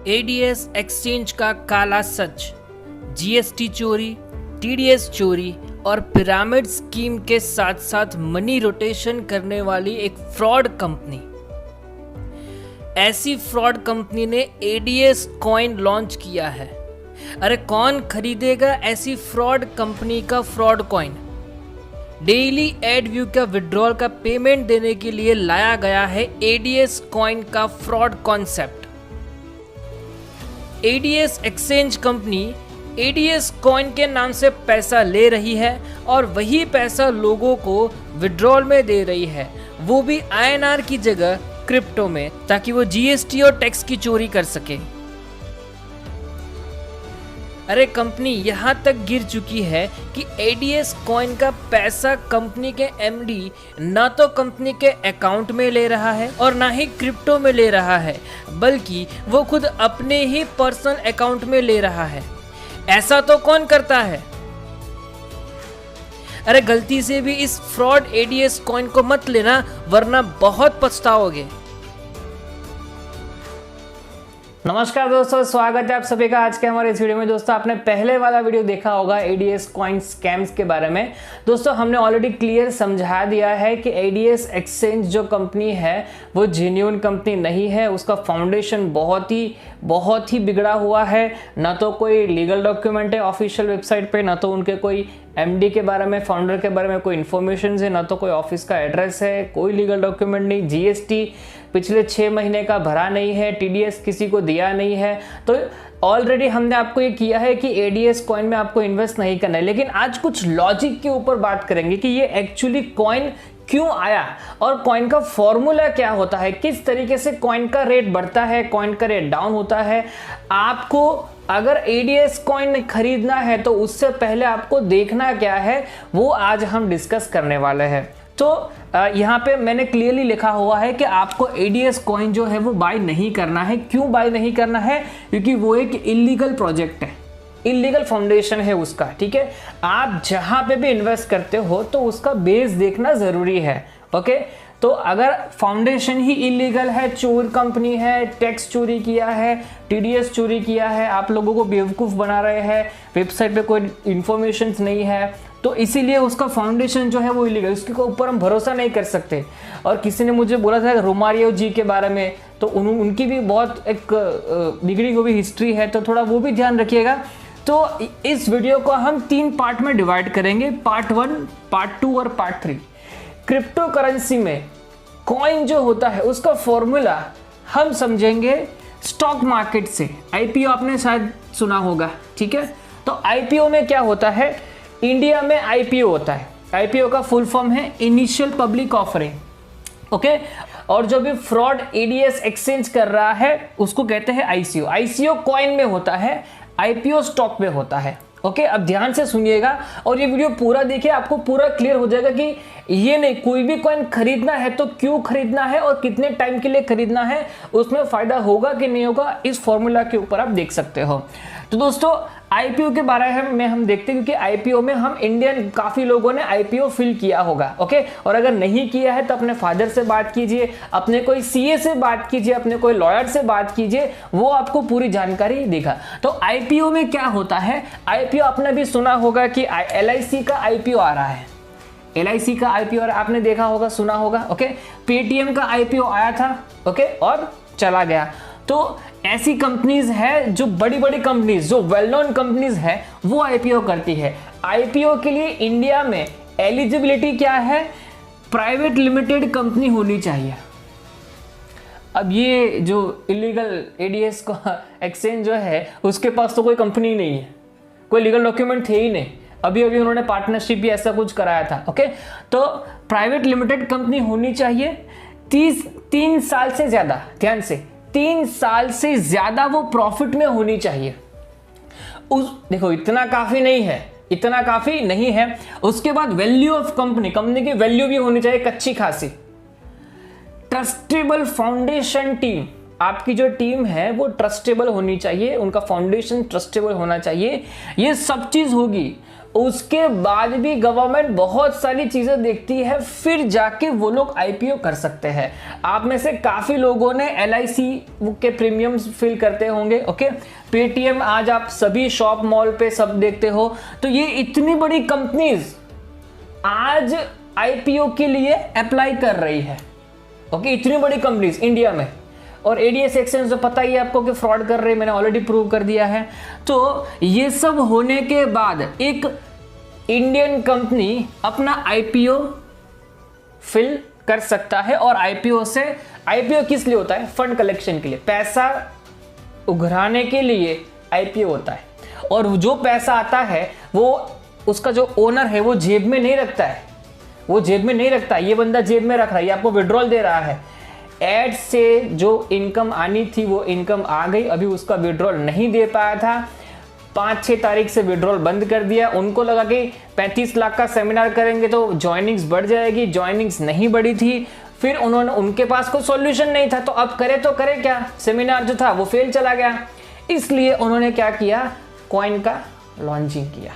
ADS exchange का काला सच, GST चोरी, टीडीएस चोरी और पिरामिड स्कीम के साथ साथ मनी रोटेशन करने वाली एक फ्रॉड कंपनी। ऐसी फ्रॉड कंपनी ने एडीएस कॉइन लॉन्च किया है। अरे कौन खरीदेगा ऐसी फ्रॉड कंपनी का fraud coin? Daily add view का विड्रॉल का पेमेंट देने के लिए लाया गया है एडीएस कॉइन का fraud concept. ADS exchange company ADS coin के नाम से पैसा ले रही है और वही पैसा लोगों को विड्रॉल में दे रही है, वो भी आईएनआर की जगह क्रिप्टो में, ताकि वो जीएसटी और टैक्स की चोरी कर सके। अरे कंपनी यहाँ तक गिर चुकी है कि एडीएस कॉइन का पैसा कंपनी के एमडी ना तो कंपनी के अकाउंट में ले रहा है और ना ही क्रिप्टो में ले रहा है, बल्कि वो खुद अपने ही पर्सनल अकाउंट में ले रहा है। ऐसा तो कौन करता है? अरे गलती से भी इस फ्रॉड एडीएस कॉइन को मत लेना, वरना बहुत पछताओगे। नमस्कार दोस्तों, स्वागत है आप सभी का आज के हमारे इस वीडियो में। दोस्तों आपने पहले वाला वीडियो देखा होगा एडीएस कॉइन स्कैम्स के बारे में। दोस्तों हमने ऑलरेडी क्लियर समझा दिया है कि एडीएस एक्सचेंज जो कंपनी है वो जेन्युइन कंपनी नहीं है। उसका फाउंडेशन बहुत ही बिगड़ा हुआ है। ना तो कोई लीगल डॉक्यूमेंट है ऑफिशियल वेबसाइट पे, ना तो उनके कोई एमडी के बारे में, फाउंडर के बारे में कोई इन्फॉर्मेशन है, ना तो कोई ऑफिस का एड्रेस है, कोई लीगल डॉक्यूमेंट नहीं, जीएसटी पिछले 6 महीने का भरा नहीं है, टीडीएस किसी को दिया नहीं है। तो ऑलरेडी हमने आपको ये किया है कि एडीएस कॉइन में आपको इन्वेस्ट नहीं करना है। लेकिन आज कुछ लॉजिक के ऊपर बात करेंगे कि ये एक्चुअली कॉइन क्यों आया और कॉइन का फॉर्मूला क्या होता है, किस तरीके से कॉइन का रेट बढ़ता है, कॉइन का रेट डाउन होता है। आपको अगर एडीएस कॉइन खरीदना है तो उससे पहले आपको देखना क्या है, वो आज हम डिस्कस करने वाले हैं। तो यहाँ पे मैंने क्लियरली लिखा हुआ है कि आपको एडीएस कॉइन जो है वो बाय नहीं करना है। क्यों बाय नहीं करना है? क्योंकि वो एक इलीगल प्रोजेक्ट है, इलीगल फाउंडेशन है उसका। ठीक है, आप जहां पे भी इन्वेस्ट करते हो तो उसका बेस देखना जरूरी है। ओके, तो अगर फाउंडेशन ही इलीगल है, चोर कंपनी है, टैक्स चोरी किया है, टीडीएस चोरी किया है, आप लोगों को बेवकूफ़ बना रहे हैं, वेबसाइट पे कोई इन्फॉर्मेशन नहीं है, तो इसीलिए उसका फाउंडेशन जो है वो इलीगल, उसके ऊपर हम भरोसा नहीं कर सकते। और किसी ने मुझे बोला था रोमारियो जी के बारे में, तो उनकी भी बहुत एक बिगड़ी हुई हिस्ट्री है, तो थोड़ा वो भी ध्यान रखिएगा। तो इस वीडियो को हम 3 पार्ट में डिवाइड करेंगे, पार्ट 1, पार्ट 2 और पार्ट 3। क्रिप्टो करेंसी में कॉइन जो होता है उसका फॉर्मूला हम समझेंगे स्टॉक मार्केट से। आईपीओ आपने शायद सुना होगा, ठीक है। तो आईपीओ में क्या होता है, इंडिया में आईपीओ होता है, आईपीओ का फुल फॉर्म है इनिशियल पब्लिक ऑफरिंग। ओके, और जो भी फ्रॉड एडीएस एक्सचेंज कर रहा है उसको कहते हैं आईसीओ। आईसीओ कॉइन में होता है, आईपीओ स्टॉक में होता है। ओके, अब ध्यान से सुनिएगा और ये वीडियो पूरा देखिए, आपको पूरा क्लियर हो जाएगा कि ये नहीं, कोई भी कॉइन खरीदना है तो क्यों खरीदना है और कितने टाइम के लिए खरीदना है, उसमें फायदा होगा कि नहीं होगा, इस फॉर्मूला के ऊपर आप देख सकते हो। तो दोस्तों आईपीओ के बारे में हम देखते हैं, क्योंकि आईपीओ में हम इंडियन काफी लोगों ने आईपीओ फिल किया होगा। ओके, और अगर नहीं किया है तो अपने फादर से बात कीजिए, अपने कोई सीए से बात कीजिए, अपने कोई लॉयर से बात कीजिए, वो आपको पूरी जानकारी देगा। तो आईपीओ में क्या होता है, आईपीओ आपने भी सुना होगा कि एलआईसी का आईपीओ आ रहा है, एलआईसी का आईपीओ आपने देखा होगा, सुना होगा। ओके, पेटीएम का आईपीओ आया था, ओके, और चला गया। तो ऐसी कंपनीज है जो बड़ी बड़ी कंपनीज, जो वेल नोन कंपनीज है, वो आईपीओ करती है। आईपीओ के लिए इंडिया में एलिजिबिलिटी क्या है, प्राइवेट लिमिटेड कंपनी होनी चाहिए। अब ये जो इलीगल एडीएस का एक्सचेंज जो है उसके पास तो कोई कंपनी नहीं है, कोई लीगल डॉक्यूमेंट थे ही नहीं, अभी उन्होंने पार्टनरशिप भी ऐसा कुछ कराया था। ओके, तो प्राइवेट लिमिटेड कंपनी होनी चाहिए, 3 साल से ज्यादा, ध्यान से 3 साल से ज्यादा वो प्रॉफिट में होनी चाहिए। देखो इतना काफी नहीं है, इतना काफी नहीं है। उसके बाद वैल्यू ऑफ कंपनी की वैल्यू भी होनी चाहिए कच्ची खासी। ट्रस्टेबल फाउंडेशन टीम, आपकी जो टीम है वो ट्रस्टेबल होनी चाहिए, उनका फाउंडेशन ट्रस्टेबल होना चाहिए। ये सब चीज होगी उसके बाद भी गवर्नमेंट बहुत सारी चीजें देखती है, फिर जाके वो लोग आईपीओ कर सकते हैं। आप में से काफी लोगों ने एलआईसी के प्रीमियम्स फिल करते होंगे, ओके। पेटीएम आज आप सभी शॉप मॉल पे सब देखते हो। तो ये इतनी बड़ी कंपनीज आज आईपीओ के लिए अप्लाई कर रही है, ओके। इतनी बड़ी कंपनीज इंडिया में, और एडीएस एक्सचेंज तो पता ही है आपको कि फ्रॉड कर रहे हैं, मैंने ऑलरेडी प्रूव कर दिया है। तो ये सब होने के बाद एक इंडियन कंपनी अपना आईपीओ फिल कर सकता है। और आईपीओ किस लिए होता है? फंड कलेक्शन के लिए, पैसा उघराने के लिए आईपीओ होता है। और जो पैसा आता है वो उसका जो ओनर है वो जेब में नहीं रखता है, वो जेब में नहीं रखता, ये बंदा जेब में रख रहा है, ये आपको विड्रॉल दे रहा है। एड से जो इनकम आनी थी वो इनकम आ गई, अभी उसका विड्रॉल नहीं दे पाया था, 5-6 तारीख से विड्रॉल बंद कर दिया। उनको लगा कि 35 लाख का सेमिनार करेंगे तो ज्वाइनिंग्स बढ़ जाएगी, ज्वाइनिंग्स नहीं बढ़ी थी। फिर उनके पास कोई सॉल्यूशन नहीं था, तो अब करे क्या, सेमिनार जो था वो फेल चला गया। इसलिए उन्होंने क्या किया, कॉइन का लॉन्चिंग किया।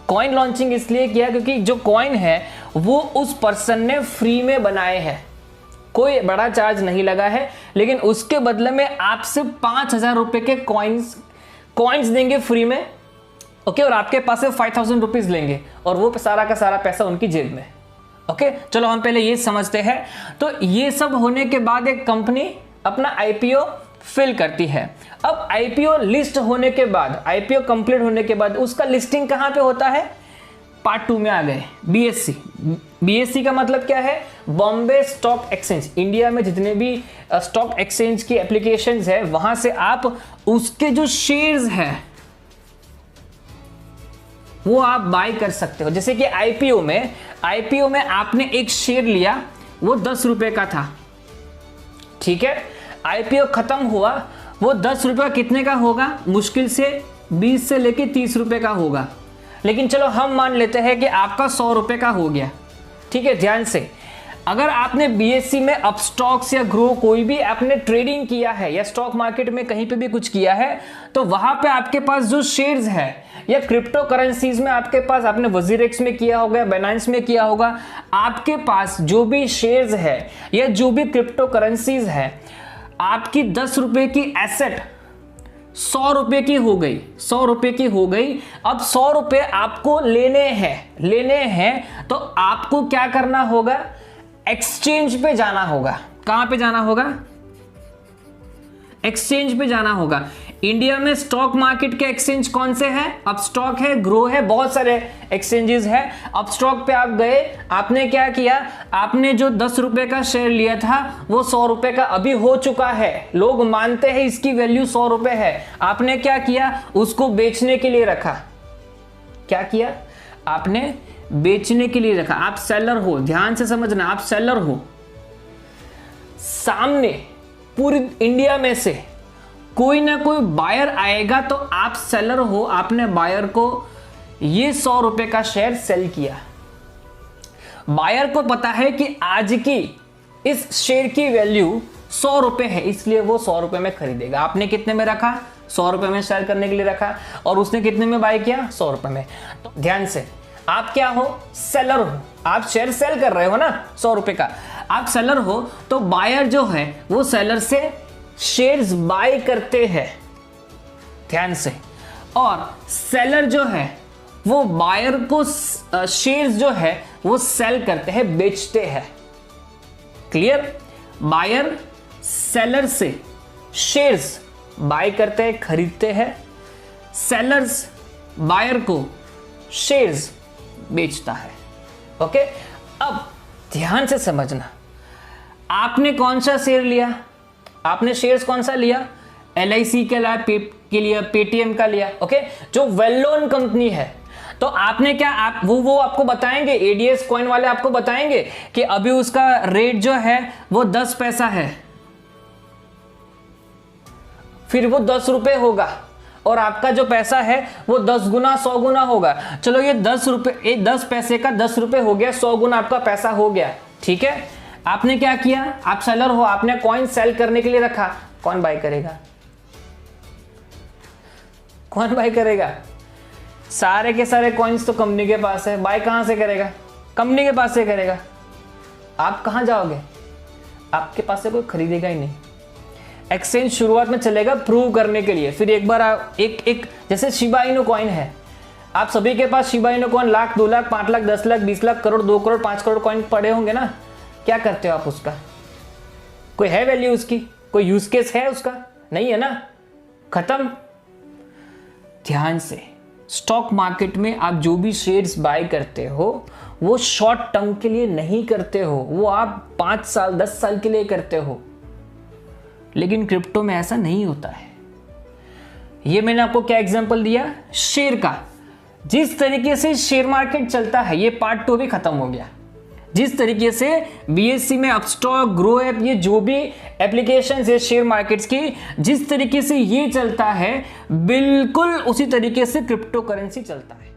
कॉइन लॉन्चिंग इसलिए किया क्योंकि जो कॉइन है वो उस पर्सन ने फ्री में बनाए हैं, कोई बड़ा चार्ज नहीं लगा है, लेकिन उसके बदले में आपसे 5,000 रुपए के कॉइन्स देंगे फ्री में, ओके। और आपके पास से 5,000 रुपीज लेंगे, और वो सारा का सारा पैसा उनकी जेब में, ओके। चलो हम पहले ये समझते हैं। तो ये सब होने के बाद एक कंपनी अपना आईपीओ फिल करती है। अब आईपीओ लिस्ट होने के बाद, आईपीओ कंप्लीट होने के बाद उसका लिस्टिंग कहां पे होता है? पार्ट 2 में आ गए, बीएससी। बीएससी का मतलब क्या है? Bombay stock exchange. इंडिया में जितने भी स्टॉक एक्सचेंज की एप्लीकेशंस है वहां से आप उसके जो शेयर्स है वो आप बाय कर सकते हो। जैसे कि आईपीओ में आपने एक शेयर लिया, वो 10 रुपए का था, ठीक है। आईपीओ खत्म हुआ, वो 10 रुपए कितने का होगा? मुश्किल से 20 से लेके 30 रुपए का होगा। लेकिन चलो हम मान लेते हैं कि आपका 100 रुपए का हो गया, ठीक है। ध्यान से, अगर आपने बीएससी में अपस्टॉक्स या ग्रो कोई भी आपने ट्रेडिंग किया है या स्टॉक मार्केट में कहीं पे भी कुछ किया है, तो वहां पे आपके पास जो शेयर्स है या क्रिप्टो करेंसीज में आपके पास, आपने वजीरेक्स में किया होगा, बाइनेंस में किया होगा, आपके पास जो भी शेयर्स है या जो भी क्रिप्टो करेंसीज है, आपकी 10 रुपए की एसेट 100 रुपए की हो गई, 100 रुपए की हो गई। अब 100 रुपए आपको लेने हैं तो आपको क्या करना होगा? एक्सचेंज पे जाना होगा। कहां पे जाना होगा? एक्सचेंज पे जाना होगा। इंडिया में स्टॉक मार्केट के एक्सचेंज कौन से हैं? अपस्टॉक है, ग्रो है, बहुत सारे एक्सचेंजेस है। अपस्टॉक पे आप गए, आपने क्या किया? आपने जो 10 रुपए का शेयर लिया था वो 100 रुपए का अभी हो चुका है, लोग मानते हैं इसकी वैल्यू 100 रुपए है। आपने क्या किया? उसको बेचने के लिए रखा। क्या किया? आपने बेचने के लिए रखा। आप सेलर हो, ध्यान से समझना, आप सेलर हो। सामने पूरी इंडिया में से कोई ना कोई बायर आएगा तो आप सेलर हो, आपने बायर को ये 100 रुपए का शेयर सेल किया। बायर को पता है कि आज की इस शेयर की वैल्यू 100 रुपए है, इसलिए वो 100 रुपए में खरीदेगा। आपने कितने में रखा? 100 रुपए में सेल करने के लिए रखा, और उसने कितने में बाय किया? 100 रुपए में। तो ध्यान से, आप क्या हो? सेलर हो। आप शेयर सेल कर रहे हो ना 100 रुपए का, आप सेलर हो। तो बायर जो है वो सेलर से शेयर्स बाय करते हैं, ध्यान से, और सेलर जो है वो बायर को शेयर्स जो है वो सेल करते हैं, बेचते हैं। क्लियर? बायर सेलर से शेयर्स बाय करते हैं, खरीदते हैं, सेलर्स बायर को शेयर्स बेचता है, ओके। अब ध्यान से समझना, आपने कौन सा शेयर लिया? आपने शेयर्स कौन सा लिया? एलआईसी के लिए, पेटीएम का लिया, ओके, जो वेल नोन कंपनी है। तो आपने क्या, वो आपको बताएंगे, एडीएस कॉइन वाले आपको बताएंगे कि अभी उसका रेट जो है वो 10 पैसा है, फिर वो 10 रुपए होगा, और आपका जो पैसा है वो 10 गुना 100 गुना होगा। चलो ये 10 रुपए, 10 पैसे का 10 रुपए हो गया, 100 गुना आपका पैसा हो गया, ठीक है। आपने क्या किया? आप सेलर हो, आपने कॉइन सेल करने के लिए रखा। कौन बाय करेगा? कौन बाय करेगा? सारे के सारे कॉइन्स तो कंपनी के पास है, बाय कहाँ से करेगा? कंपनी के पास से करेगा। आप कहाँ जाओगे? आपके पास से कोई खरीदेगा ही नहीं। एक्सचेंज शुरुआत में चलेगा प्रूव करने के लिए, फिर एक बार एक जैसे शिबा इनु कॉइन है, आप सभी के पास Shiba Inu coin 1 lakh 2 lakh 5 lakh 10 lakh 20 lakh crore 2 crore 5 crore coin पड़े होंगे ना। क्या करते हो आप उसका? कोई है वैल्यू उसकी? कोई यूज केस है उसका? नहीं है ना, खत्म। ध्यान से, स्टॉक मार्केट में आप जो भी शेयर्स बाय करते हो वो शॉर्ट टर्म के लिए नहीं करते हो, वो आप 5 साल 10 साल के लिए करते हो। लेकिन क्रिप्टो में ऐसा नहीं होता है। ये मैंने आपको क्या एग्जांपल दिया? शेयर का। जिस तरीके से शेयर मार्केट चलता है, ये पार्ट 2 भी खत्म हो गया। जिस तरीके से बीएससी में अपस्टॉक, ग्रो ऐप, ये जो भी एप्लीकेशंस है शेयर मार्केट्स की, जिस तरीके से ये चलता है बिल्कुल उसी तरीके से क्रिप्टो करेंसी चलता है।